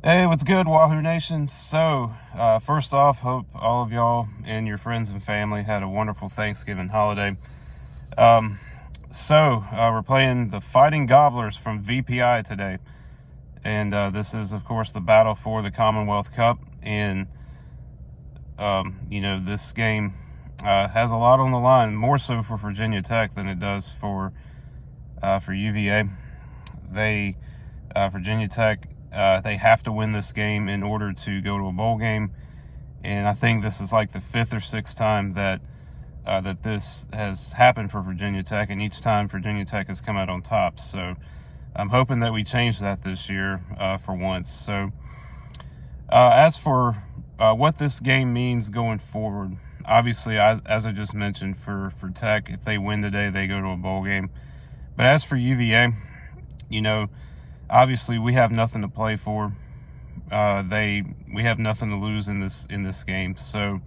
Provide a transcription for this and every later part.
Hey, what's good, Wahoo Nation? First off, hope all of y'all and your friends and family had a wonderful Thanksgiving holiday. Um, we're playing the Fighting Gobblers from VPI today. And this is, of course, the battle for the Commonwealth Cup. And, this game has a lot on the line, more so for Virginia Tech than it does for UVA. Virginia Tech, they have to win this game in order to go to a bowl game, and I think this is like the fifth or sixth time that this has happened for Virginia Tech, and each time Virginia Tech has come out on top. So I'm hoping that we change that this year for once. As for what this game means going forward, obviously, as I just mentioned, for Tech, if they win today, they go to a bowl game. But as for UVA, obviously we have nothing to play for. We have nothing to lose in this game. So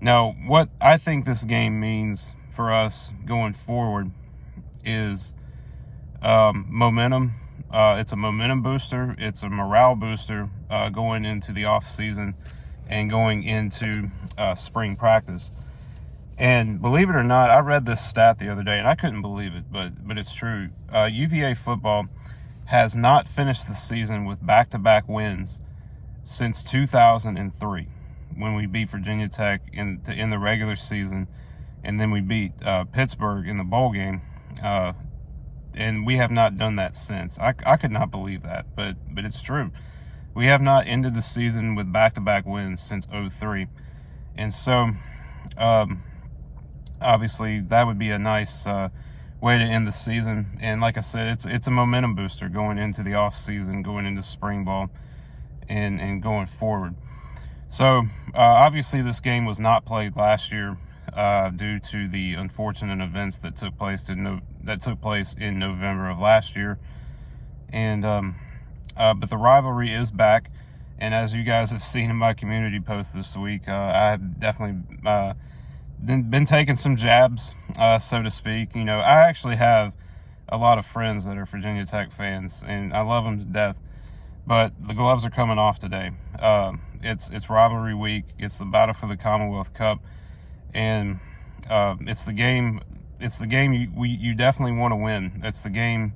now, what I think this game means for us going forward is momentum. It's a momentum booster. It's a morale booster going into the off season and going into spring practice. And believe it or not, I read this stat the other day, and I couldn't believe it, but it's true. UVA football has not finished the season with back-to-back wins since 2003, when we beat Virginia Tech in the regular season, and then we beat Pittsburgh in the bowl game. And we have not done that since. I could not believe that, but it's true. We have not ended the season with back-to-back wins since 2003. And so, obviously, that would be a nice way to end the season. And like I said, it's a momentum booster going into the off season, going into spring ball, and going forward. So obviously this game was not played last year due to the unfortunate events that took place in November of last year. And but the rivalry is back. And as you guys have seen in my community post this week, I've definitely been taking some jabs, so to speak. I actually have a lot of friends that are Virginia Tech fans, and I love them to death. But the gloves are coming off today. It's rivalry week. It's the battle for the Commonwealth Cup, and it's the game. It's the game you definitely want to win. It's the game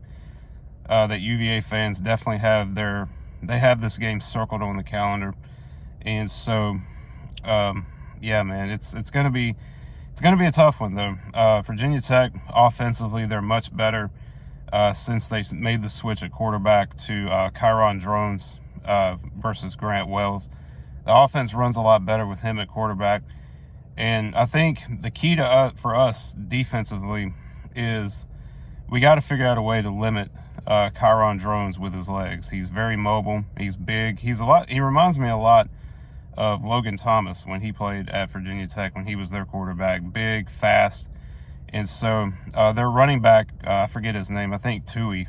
that UVA fans definitely have they have this game circled on the calendar, and so yeah, man, it's gonna be a tough one though. Virginia Tech offensively, they're much better since they made the switch at quarterback to Kyron Drones versus Grant Wells. The offense runs a lot better with him at quarterback. And I think the key for us defensively is we got to figure out a way to limit Kyron Drones with his legs. He's very mobile. He's big. He reminds me a lot of Logan Thomas when he played at Virginia Tech, when he was their quarterback. Big, fast. And so their running back, I forget his name. I think Tui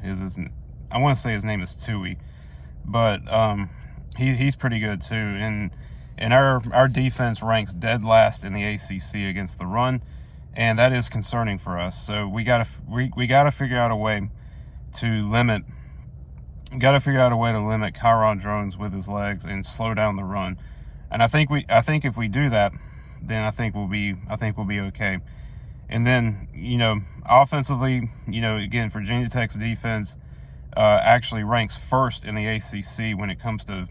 I want to say his name is Tui. But he's pretty good too. And our defense ranks dead last in the ACC against the run, and that is concerning for us. So we gotta figure out a way to limit. Kyron Drones with his legs and slow down the run. And I think if we do that, then I think we'll be okay. And then, offensively, again, Virginia Tech's defense actually ranks first in the ACC when it comes to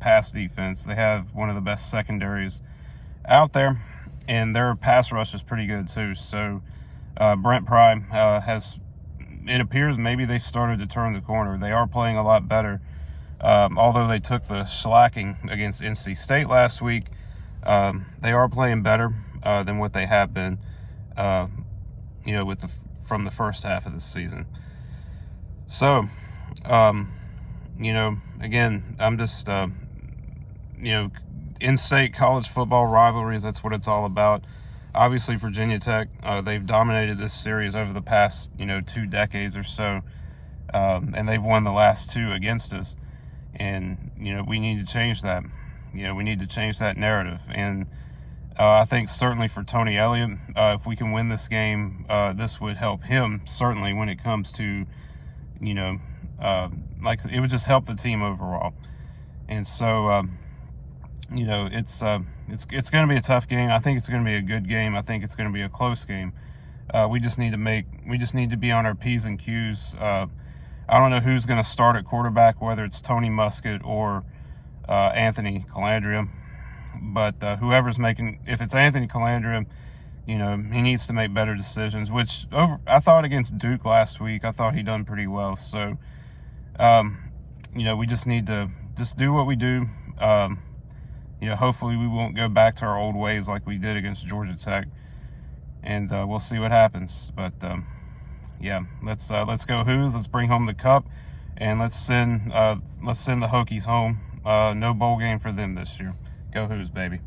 pass defense. They have one of the best secondaries out there, and their pass rush is pretty good too. So Brent Pry it appears maybe they started to turn the corner. They are playing a lot better. Although they took the shellacking against NC State last week, they are playing better than what they have been, from the first half of the season. So, again, I'm just, in-state college football rivalries, that's what it's all about. Obviously, Virginia Tech, they've dominated this series over the past, 2 decades or so, and they've won the last 2 against us. And, we need to change that. We need to change that narrative. And I think certainly for Tony Elliott, if we can win this game, this would help him certainly when it comes to, it would just help the team overall. And so, it's going to be a tough game. I think it's going to be a good game. I think it's going to be a close game. We just need to be on our P's and Q's. I don't know who's going to start at quarterback, whether it's Tony Muskett or Anthony Calandria. But if it's Anthony Calandria, he needs to make better decisions, which I thought against Duke last week, I thought he done pretty well. So, we just need to just do what we do. Hopefully we won't go back to our old ways like we did against Georgia Tech. And we'll see what happens. But, let's go Hoos. Let's bring home the cup. And let's send the Hokies home. No bowl game for them this year. Go Hoos, baby.